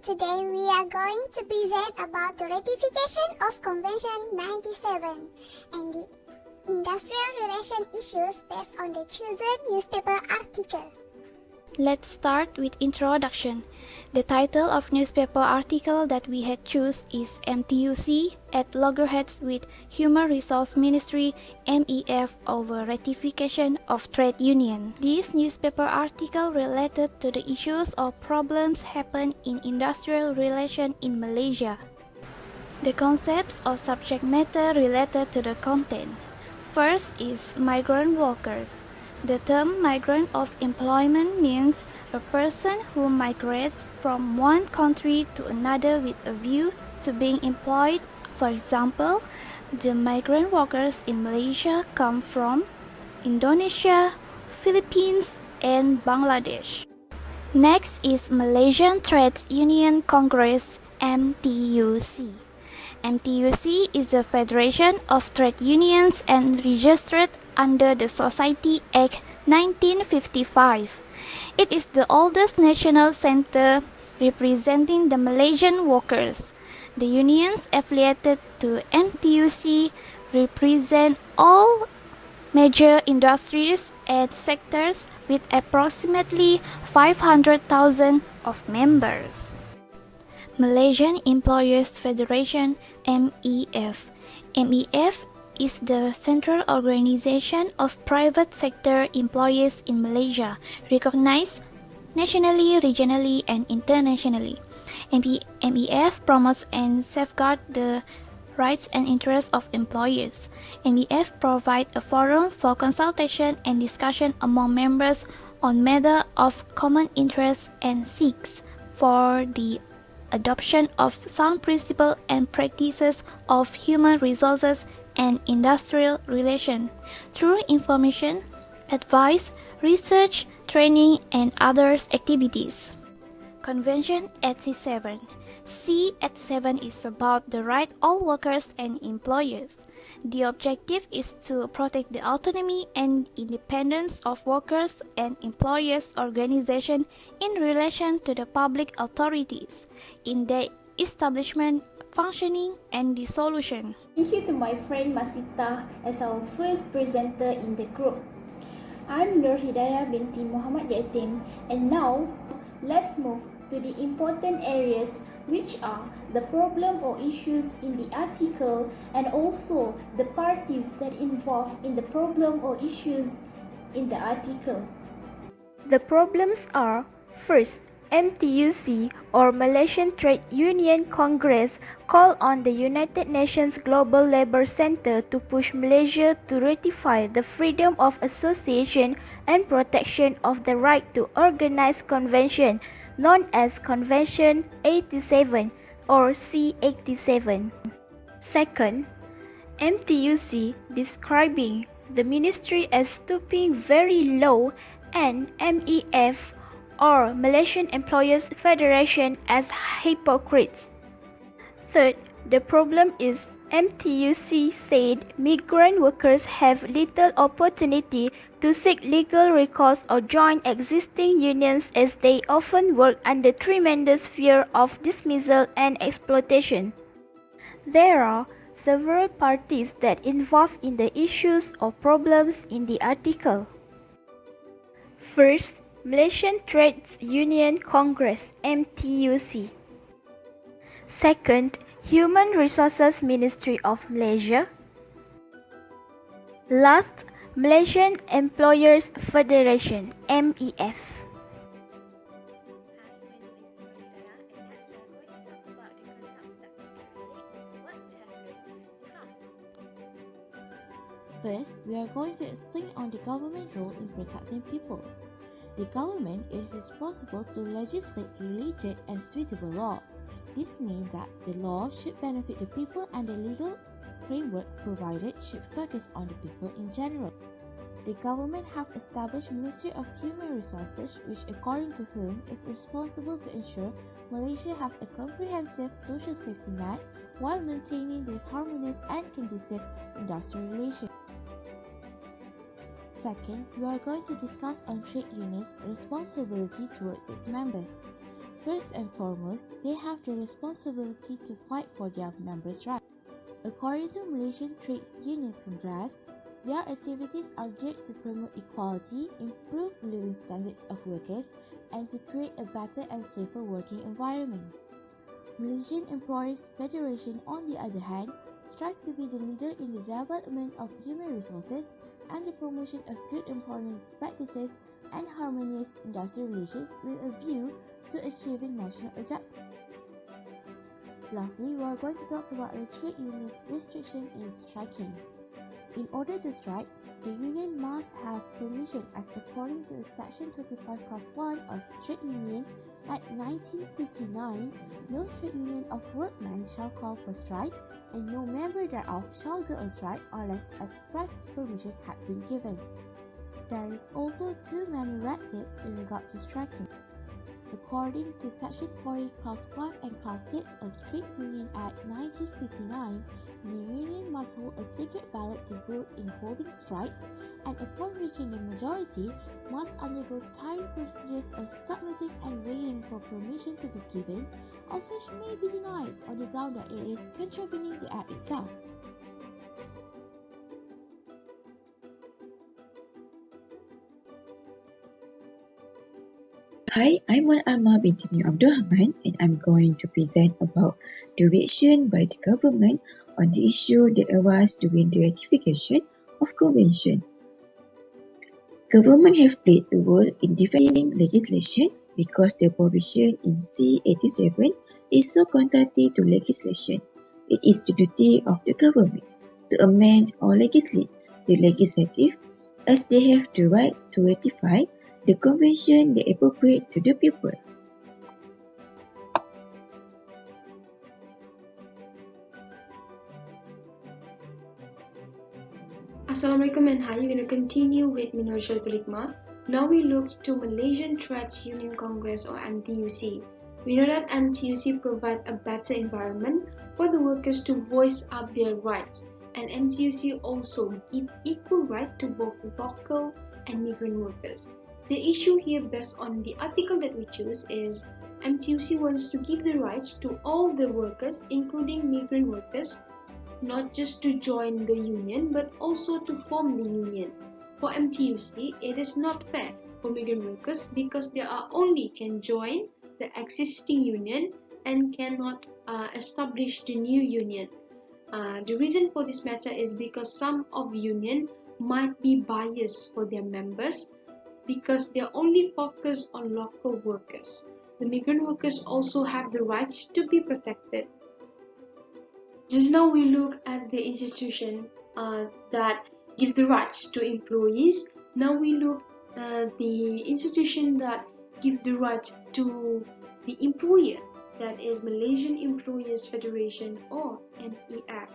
Today we are going to present about the ratification of Convention 97 and the industrial relation issues based on the chosen newspaper article. Let's start with introduction. The title of newspaper article that we had choose is MTUC at loggerheads with Human Resource Ministry MEF over ratification of trade union. This newspaper article related to the issues or problems happen in industrial relation in Malaysia. The concepts or subject matter related to the content. First is migrant workers. The term migrant of employment means a person who migrates from one country to another with a view to being employed. For example, the migrant workers in Malaysia come from Indonesia, Philippines, and Bangladesh. Next is Malaysian Trade Union Congress MTUC. MTUC is a federation of trade unions and registered under the Society Act 1955. It is the oldest national center representing the Malaysian workers. The unions affiliated to MTUC represent all major industries and sectors with approximately 500,000 of members. Malaysian Employers Federation MEF. MEF is the central organization of private sector employees in Malaysia, recognized nationally, regionally, and internationally. MEF promotes and safeguards the rights and interests of employees. MEF provides a forum for consultation and discussion among members on matters of common interest and seeks for the adoption of sound principles and practices of human resources and industrial relation through information, advice, research, training, and other activities. Convention 87. C87 is about the right all workers and employers. The objective is to protect the autonomy and independence of workers and employers' organization in relation to the public authorities in their establishment, functioning, and dissolution. Thank you to my friend MASITAH as our first presenter in the group. I'm NURHIDAYAH binti MOHAMMAD YATIM, and now let's move to the important areas which are the problem or issues in the article and also the parties that involve in the problem or issues in the article. The problems are: first, MTUC or Malaysian Trade Union Congress called on the United Nations Global Labour Centre to push Malaysia to ratify the Freedom of Association and Protection of the Right to Organise Convention known as Convention 87 or C87. Second, MTUC describing the ministry as stooping very low and MEF or Malaysian Employers Federation as hypocrites. Third, the problem is MTUC said migrant workers have little opportunity to seek legal recourse or join existing unions as they often work under tremendous fear of dismissal and exploitation. There are several parties that involve in the issues or problems in the article. First, Malaysian Trade Union Congress MTUC. Second, Human Resources Ministry of Malaysia. Last, Malaysian Employers Federation MEF. First, we are going to explain on the government role in protecting people. The government is responsible to legislate related and suitable law. This means that the law should benefit the people and the legal framework provided should focus on the people in general. The government have established Ministry of Human Resources, which according to whom is responsible to ensure Malaysia have a comprehensive social safety net while maintaining the harmonious and conducive industrial relations. Second, we are going to discuss on trade unions' responsibility towards its members. first and foremost, they have the responsibility to fight for their members' rights. According to Malaysian Trade Unions Congress, their activities are geared to promote equality, improve living standards of workers, and to create a better and safer working environment. Malaysian Employers Federation, on the other hand, strives to be the leader in the development of human resources and the promotion of good employment practices and harmonious industrial relations with a view to achieving national objectives. Lastly, we are going to talk about the trade union's restriction in striking. In order to strike, the union must have permission as according to Section 25+1 of Trade Union Act 1959, no trade union of workmen shall call for strike, and no member thereof shall go on strike unless express permission had been given. There is also too many red tapes in regard to striking. According to Section 40 Clause 5 and Clause 6 of Trade Union Act 1959, the union must hold a secret ballot to vote in holding strikes, and upon reaching the majority, must undergo tiring procedures of submitting and waiting for permission to be given, of which may be denied on the ground that it is contravening the Act itself. Hi, I'm ALMA binti ABDUL, and I'm going to present about the reaction by the government on the issue that arose during the ratification of convention. Government have played a role in defending legislation because the provision in C87 is so contrary to legislation. It is the duty of the government to amend or legislate the legislative as they have the right to ratify the convention that appropriate to the people. Assalamualaikum, and hi, you're going to continue with me, Nurul HIKMAH. Now we look to Malaysian Trade Union Congress or MTUC. We know that MTUC provide a better environment for the workers to voice up their rights, and MTUC also give equal right to both local and migrant workers. The issue here based on the article that we choose is MTUC wants to give the rights to all the workers, including migrant workers, not just to join the union but also to form the union. For MTUC, it is not fair for migrant workers because they are only can join the existing union and cannot establish the new union. The reason for this matter is because some of union might be biased for their members because they only focus on local workers. The migrant workers also have the rights to be protected. Just now we look at the institution that give the rights to employees. Now we look at the institution that give the right to the employer, that is Malaysian Employers Federation or MEF.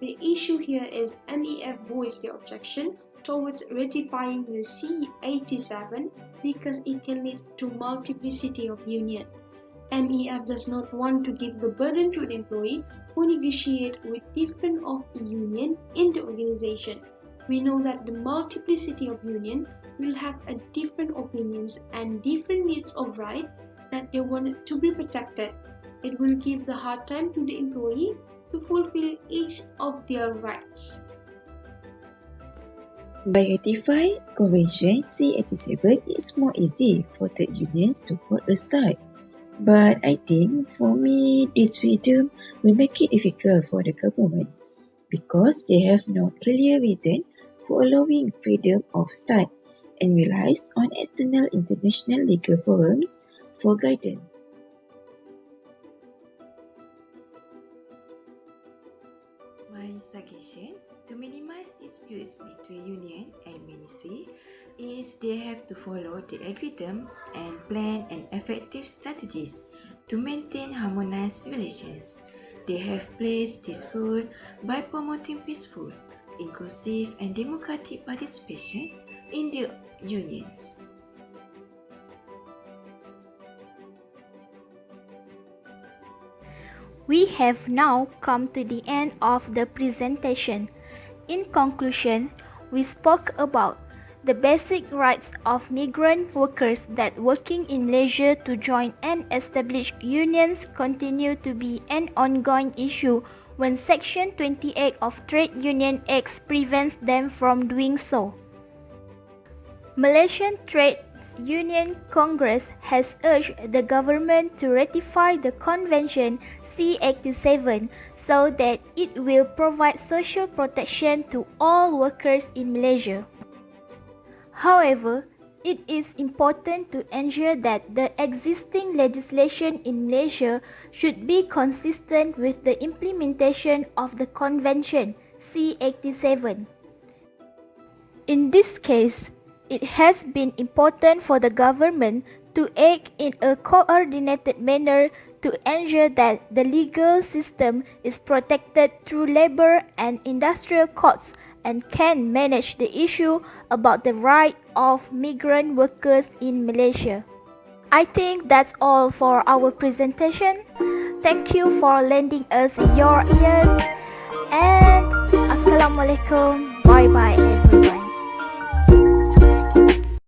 The issue here is MEF voiced their objection towards ratifying the C87 because it can lead to multiplicity of union. MEF does not want to give the burden to the employee who negotiate with different of union in the organization. We know that the multiplicity of union will have a different opinions and different needs of right that they want to be protected. It will give the hard time to the employee to fulfill each of their rights. By ratifying Convention C87, it's more easy for trade unions to hold a strike. But I think for me, this freedom will make it difficult for the government because they have no clear reason for allowing freedom of strike and relies on external international legal forums for guidance. My suggestion to minimize disputes between union and ministry is they have to follow the agreed terms and plan an effective strategies to maintain harmonized relations. They have placed this goal by promoting peaceful, inclusive and democratic participation in the unions. We have now come to the end of the presentation. In conclusion, we spoke about the basic rights of migrant workers that working in Malaysia to join and establish unions continue to be an ongoing issue when Section 28 of Trade Union Acts prevents them from doing so. Malaysian Trade Union Congress has urged the government to ratify the Convention C87 so that it will provide social protection to all workers in Malaysia. However, it is important to ensure that the existing legislation in Malaysia should be consistent with the implementation of the Convention C87. In this case, it has been important for the government to act in a coordinated manner to ensure that the legal system is protected through labor and industrial courts and can manage the issue about the right of migrant workers in Malaysia. I think that's all for our presentation. Thank you for lending us your ears and Assalamualaikum. Bye bye.